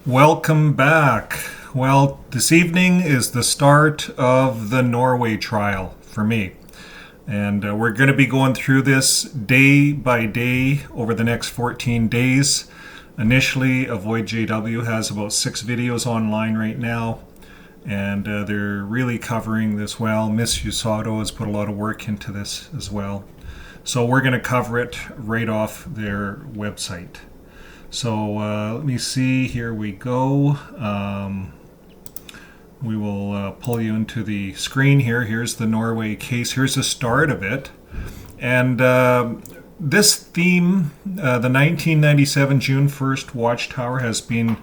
Welcome back. Well, this evening is the start of the Norway trial for me. And we're going to be going through this day by day over the next 14 days. Initially, Avoid JW has about 6 videos online right now. And they're really covering this well. Miss Usato has put a lot of work into this as well. So we're going to cover it right off their website. So let me see, here we go. We will pull you into the screen here. Here's the Norway case. Here's the start of it. And this theme, the 1997 June 1st Watchtower, has been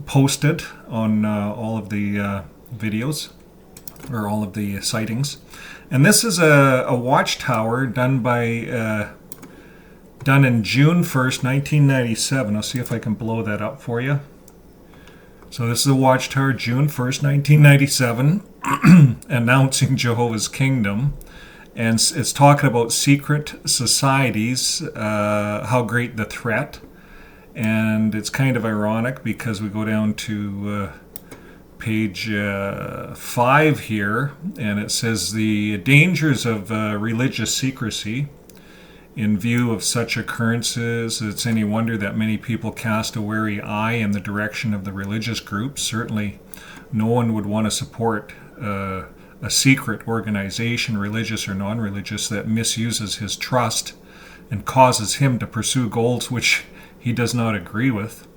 posted on all of the videos, or all of the sightings. And this is a watchtower done in June 1st, 1997. I'll see if I can blow that up for you. So this is a watchtower, June 1st, 1997, announcing Jehovah's Kingdom. And it's talking about secret societies, how great the threat. And it's kind of ironic because we go down to page 5 here, and it says the dangers of religious secrecy. In view of such occurrences, it's any wonder that many people cast a wary eye in the direction of the religious groups. Certainly, no one would want to support a secret organization, religious or non-religious, that misuses his trust and causes him to pursue goals which he does not agree with.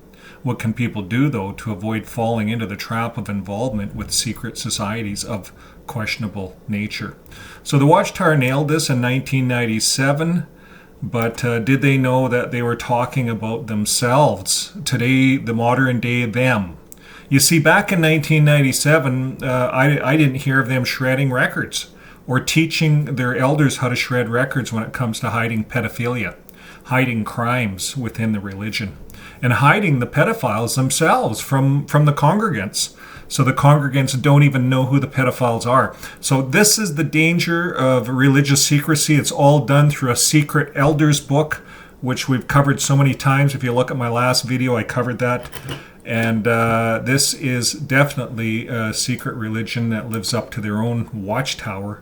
What can people do, though, to avoid falling into the trap of involvement with secret societies of questionable nature? So the Watchtower nailed this in 1997. But did they know that they were talking about themselves? Today, the modern day them. You see, back in 1997, I didn't hear of them shredding records or teaching their elders how to shred records when it comes to hiding pedophilia, hiding crimes within the religion, and hiding the pedophiles themselves from the congregants. So the congregants don't even know who the pedophiles are. So this is the danger of religious secrecy. It's all done through a secret elders book, which we've covered so many times. If you look at my last video, I covered that. And this is definitely a secret religion that lives up to their own watchtower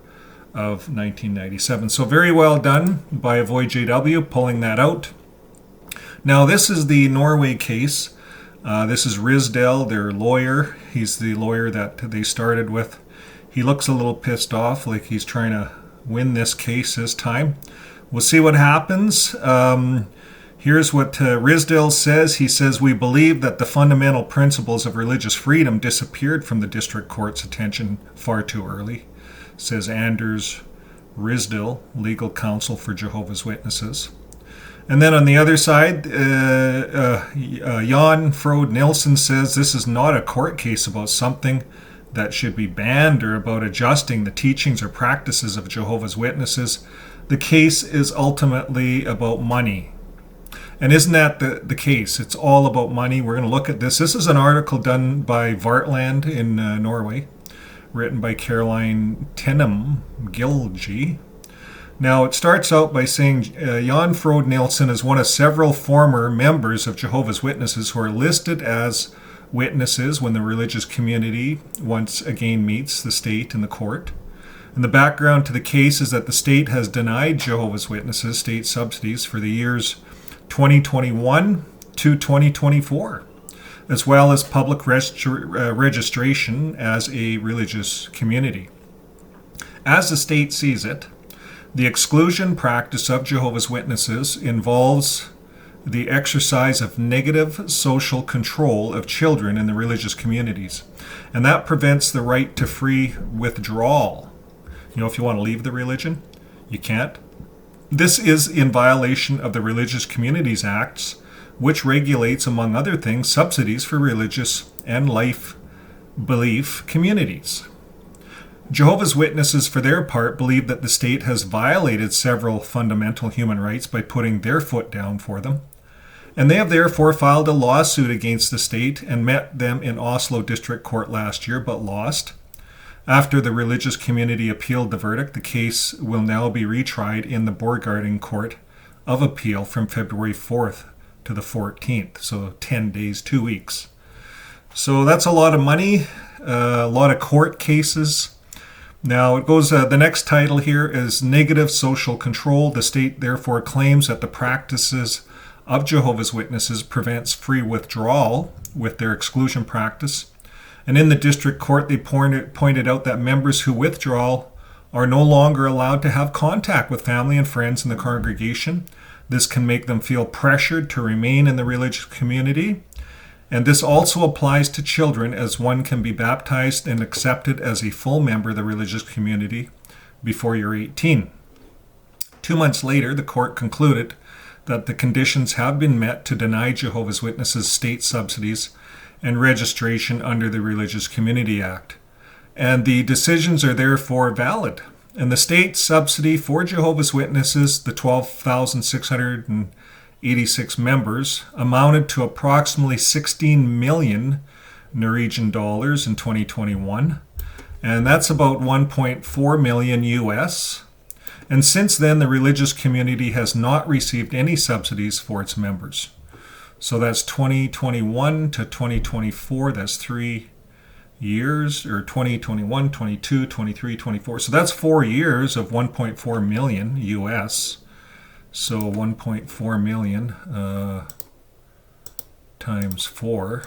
of 1997. So very well done by Avoid JW, pulling that out. Now this is the Norway case. This is Risdell, their lawyer. He's the lawyer that they started with. He looks a little pissed off, like he's trying to win this case this time. We'll see what happens. Here's what Risdell says. He says, "We believe that the fundamental principles of religious freedom disappeared from the district court's attention far too early," says Anders Risdell, legal counsel for Jehovah's Witnesses. And then on the other side, Jan Frode Nilsen says this is not a court case about something that should be banned or about adjusting the teachings or practices of Jehovah's Witnesses. The case is ultimately about money. And isn't that the case? It's all about money. We're going to look at this. This is an article done by Vartland in Norway, written by Caroline Tinham Gilgy. Now, it starts out by saying Jan Frode Nielsen is one of several former members of Jehovah's Witnesses who are listed as witnesses when the religious community once again meets the state and the court. And the background to the case is that the state has denied Jehovah's Witnesses state subsidies for the years 2021 to 2024, as well as public registration as a religious community. As the state sees it, the exclusion practice of Jehovah's Witnesses involves the exercise of negative social control of children in the religious communities. And that prevents the right to free withdrawal. You know, if you want to leave the religion, you can't. This is in violation of the Religious Communities Acts, which regulates, among other things, subsidies for religious and life belief communities. Jehovah's Witnesses, for their part, believe that the state has violated several fundamental human rights by putting their foot down for them. And they have therefore filed a lawsuit against the state and met them in Oslo District Court last year, but lost. After the religious community appealed the verdict, the case will now be retried in the Borgarting Court of Appeal from February 4th to the 14th, so 10 days, 2 weeks. So that's a lot of money, a lot of court cases. Now it goes, the next title here is Negative Social Control. The state therefore claims that the practices of Jehovah's Witnesses prevents free withdrawal with their exclusion practice. And in the district court, they pointed out that members who withdraw are no longer allowed to have contact with family and friends in the congregation. This can make them feel pressured to remain in the religious community. And this also applies to children, as one can be baptized and accepted as a full member of the religious community before you're 18. 2 months later, the court concluded that the conditions have been met to deny Jehovah's Witnesses state subsidies and registration under the Religious Community Act. And the decisions are therefore valid. And the state subsidy for Jehovah's Witnesses, the 12,686 members, amounted to approximately 16 million Norwegian dollars in 2021. And that's about 1.4 million US. And since then, the religious community has not received any subsidies for its members. So that's 2021 to 2024. That's 3 years, or 2021, 22, 23, 24. So that's 4 years of 1.4 million US. So 1.4 million times 4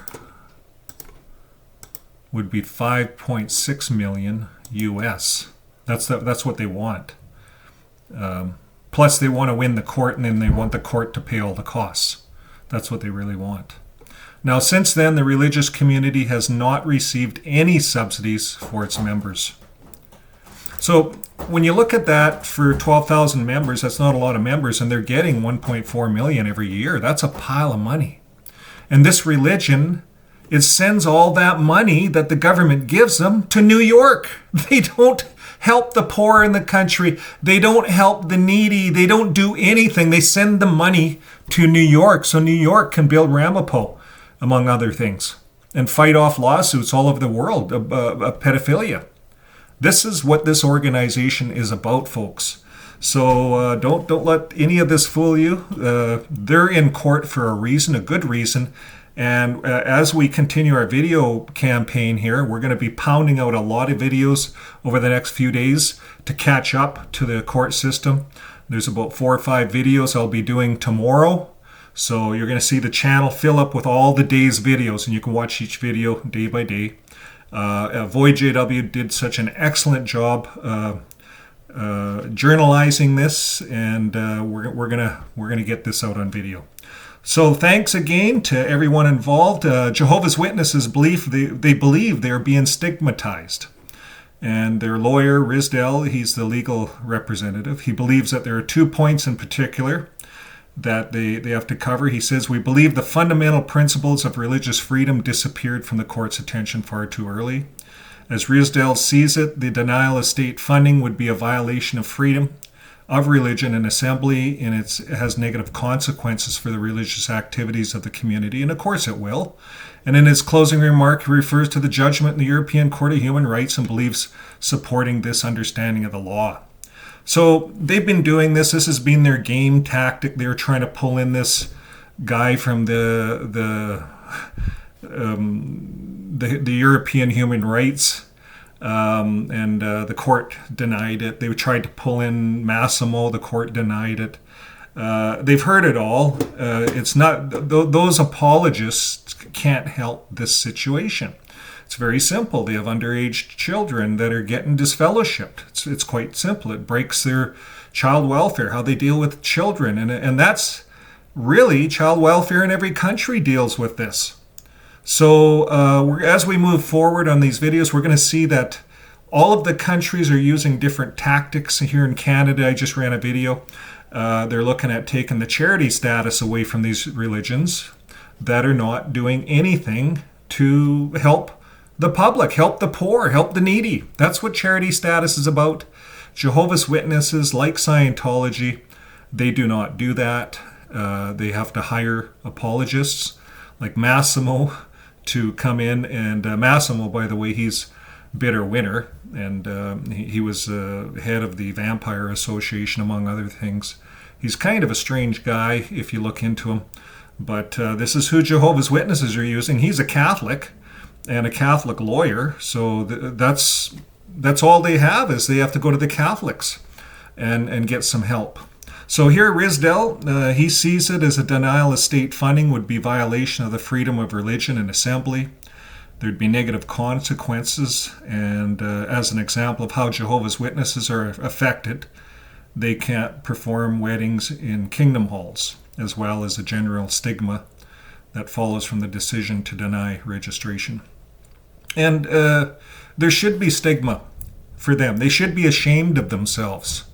would be 5.6 million US. That's what they want. Plus, they want to win the court, and then they want the court to pay all the costs. That's what they really want. Now, since then, the religious community has not received any subsidies for its members. So when you look at that, for 12,000 members, that's not a lot of members, and they're getting 1.4 million every year. That's a pile of money. And this religion, it sends all that money that the government gives them to New York. They don't help the poor in the country. They don't help the needy. They don't do anything. They send the money to New York so New York can build Ramapo, among other things, and fight off lawsuits all over the world of pedophilia. This is what this organization is about, folks. So don't let any of this fool you. They're in court for a reason, a good reason. And as we continue our video campaign here, we're going to be pounding out a lot of videos over the next few days to catch up to the court system. There's about 4 or 5 videos I'll be doing tomorrow. So you're going to see the channel fill up with all the day's videos, and you can watch each video day by day. Void JW did such an excellent job journalizing this, and we're gonna get this out on video. So thanks again to everyone involved. Jehovah's Witnesses believe they believe they are being stigmatized. And their lawyer, Risdell, he's the legal representative. He believes that there are 2 points in particular that they have to cover. He says, we believe the fundamental principles of religious freedom disappeared from the court's attention far too early. As Risdell sees it, the denial of state funding would be a violation of freedom of religion and assembly, and it has negative consequences for the religious activities of the community, and of course it will. And in his closing remark, he refers to the judgment in the European Court of Human Rights and believes supporting this understanding of the law. So they've been doing this. This has been their game tactic. They're trying to pull in this guy from the European Human Rights, and the court denied it. They tried to pull in Massimo. The court denied it. They've heard it all. It's not those apologists can't help this situation. It's very simple. They have underage children that are getting disfellowshipped. It's quite simple. It breaks their child welfare, how they deal with children. And that's really child welfare in every country deals with this. So as we move forward on these videos, we're going to see that all of the countries are using different tactics. Here in Canada, I just ran a video. They're looking at taking the charity status away from these religions that are not doing anything to help the public, help the poor, help the needy. That's what charity status is about. Jehovah's Witnesses, like Scientology, they do not do that. They have to hire apologists like Massimo to come in. And Massimo, by the way, he's bitter winner. And he was head of the Vampire Association, among other things. He's kind of a strange guy if you look into him. But this is who Jehovah's Witnesses are using. He's a Catholic. and a Catholic lawyer. So that's all they have, is they have to go to the Catholics and get some help. So here, Risdell, he sees it as a denial of state funding would be violation of the freedom of religion and assembly. There'd be negative consequences, and as an example of how Jehovah's Witnesses are affected, they can't perform weddings in kingdom halls, as well as a general stigma that follows from the decision to deny registration. And there should be stigma for them. They should be ashamed of themselves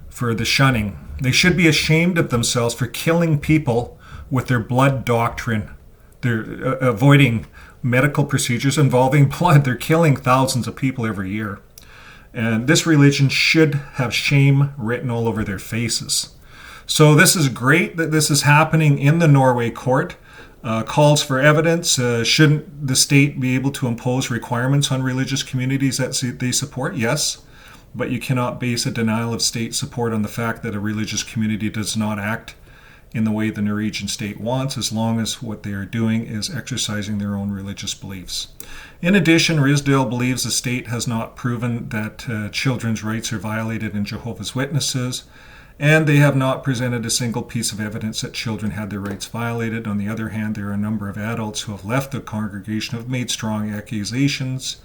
for the shunning. They should be ashamed of themselves for killing people with their blood doctrine. They're avoiding medical procedures involving blood. They're killing thousands of people every year. And this religion should have shame written all over their faces. So this is great that this is happening in the Norway court. Calls for evidence. Shouldn't the state be able to impose requirements on religious communities that they support? Yes. But you cannot base a denial of state support on the fact that a religious community does not act in the way the Norwegian state wants, as long as what they are doing is exercising their own religious beliefs. In addition, Risdale believes the state has not proven that children's rights are violated in Jehovah's Witnesses, and they have not presented a single piece of evidence that children had their rights violated. On the other hand, there are a number of adults who have left the congregation who have made strong accusations,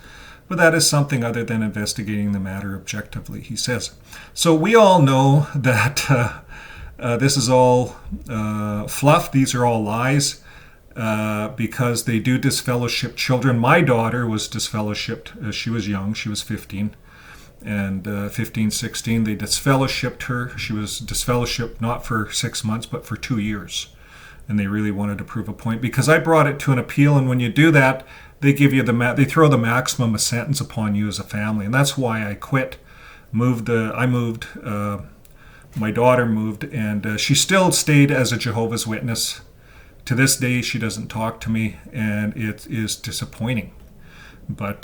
but that is something other than investigating the matter objectively, he says. So we all know that this is all fluff. These are all lies because they do disfellowship children. My daughter was disfellowshipped. She was young. She was 15. And 15, 16, they disfellowshipped her. She was disfellowshipped not for 6 months, but for 2 years. And they really wanted to prove a point because I brought it to an appeal. And when you do that, they give you they throw the maximum of sentence upon you as a family. And that's why I quit. I moved. My daughter moved, and she still stayed as a Jehovah's Witness. To this day, she doesn't talk to me, and it is disappointing. But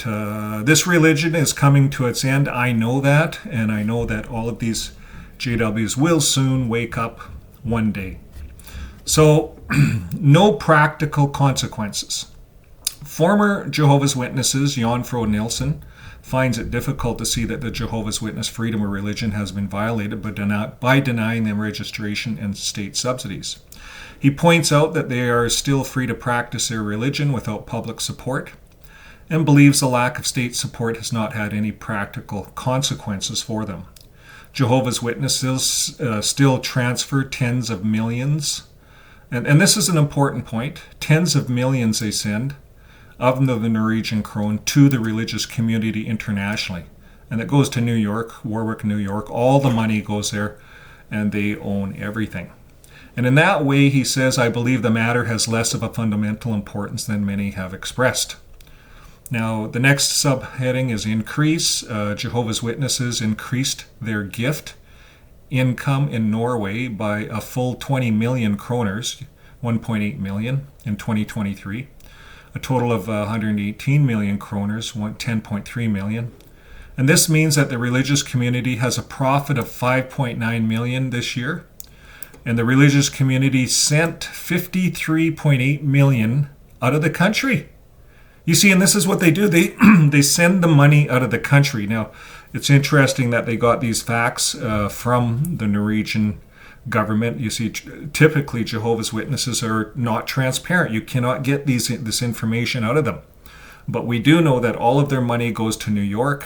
this religion is coming to its end. I know that, and I know that all of these JWs will soon wake up one day. So, no practical consequences. Former Jehovah's Witnesses, Jan Fro Nilsson, finds it difficult to see that the Jehovah's Witness freedom of religion has been violated by denying them registration and state subsidies. He points out that they are still free to practice their religion without public support, and believes the lack of state support has not had any practical consequences for them. Jehovah's Witnesses still transfer tens of millions, and this is an important point, tens of millions they send of the Norwegian krone to the religious community internationally. And it goes to New York, Warwick, New York. All the money goes there, and they own everything. And in that way, he says, I believe the matter has less of a fundamental importance than many have expressed. Now, the next subheading is increase. Jehovah's Witnesses increased their gift income in Norway by a full 20 million kroners, 1.8 million in 2023. A total of 118 million kroners, 10.3 million. And this means that the religious community has a profit of 5.9 million this year. And the religious community sent 53.8 million out of the country. You see, and this is what they do. They send the money out of the country. Now, it's interesting that they got these facts from the Norwegian government. You see, typically Jehovah's Witnesses are not transparent. You cannot get this information out of them. But we do know that all of their money goes to New York,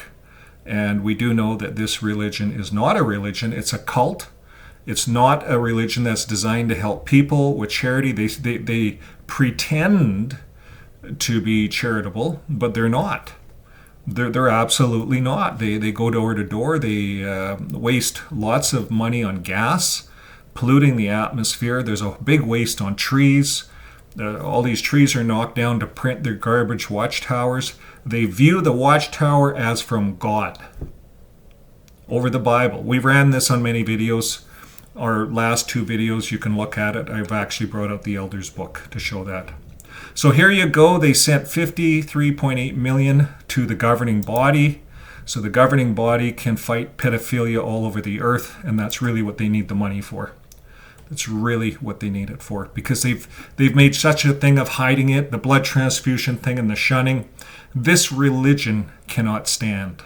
and we do know that this religion is not a religion. It's a cult. It's not a religion that's designed to help people with charity. They pretend to be charitable, but they're not. They're absolutely not. They go door to door. They waste lots of money on gas, polluting the atmosphere. There's a big waste on trees. All these trees are knocked down to print their garbage watchtowers. They view the watchtower as from God over the Bible. We ran this on many videos. Our last 2 videos, you can look at it. I've actually brought out the Elder's book to show that. So here you go. They sent 53.8 million to the governing body. So the governing body can fight pedophilia all over the earth, and that's really what they need the money for. It's really what they need it for, because they've made such a thing of hiding it, the blood transfusion thing and the shunning. This religion cannot stand.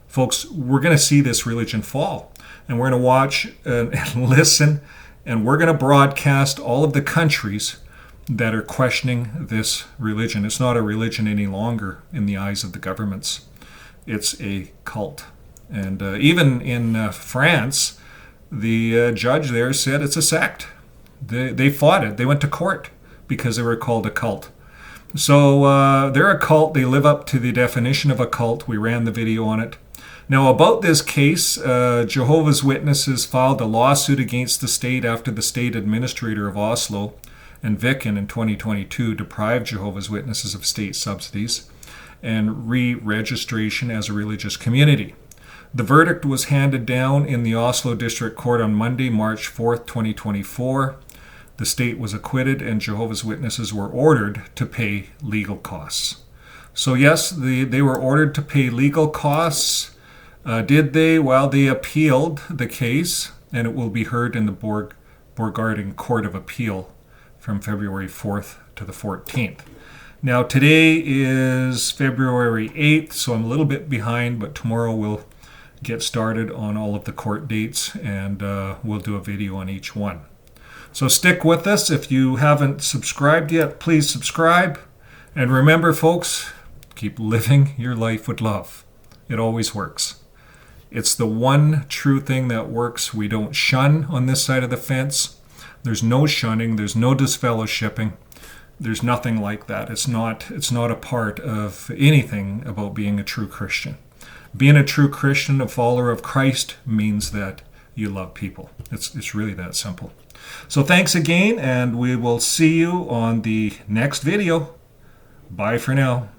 Folks, we're going to see this religion fall, and we're going to watch and listen, and we're going to broadcast all of the countries that are questioning this religion. It's not a religion any longer in the eyes of the governments. It's a cult. And even in France, the judge there said it's a sect. They fought it. They went to court because they were called a cult. So they're a cult. They live up to the definition of a cult. We ran the video on it. Now, about this case, Jehovah's Witnesses filed a lawsuit against the state after the state administrator of Oslo and Viken in 2022 deprived Jehovah's Witnesses of state subsidies and re-registration as a religious community. The verdict was handed down in the Oslo District Court on Monday, March 4th, 2024. The state was acquitted and Jehovah's Witnesses were ordered to pay legal costs. So yes, they were ordered to pay legal costs. Did they? Well, they appealed the case, and it will be heard in the Borgarting Court of Appeal from February 4th to the 14th. Now, today is February 8th, so I'm a little bit behind, but tomorrow we'll get started on all of the court dates, and we'll do a video on each one. So stick with us. If you haven't subscribed yet, please subscribe. And remember, folks, keep living your life with love. It always works. It's the one true thing that works. We don't shun on this side of the fence. There's no shunning. There's no disfellowshipping. There's nothing like that. It's not a part of anything about being a true Christian. Being a true Christian, a follower of Christ, means that you love people. It's really that simple. So thanks again, and we will see you on the next video. Bye for now.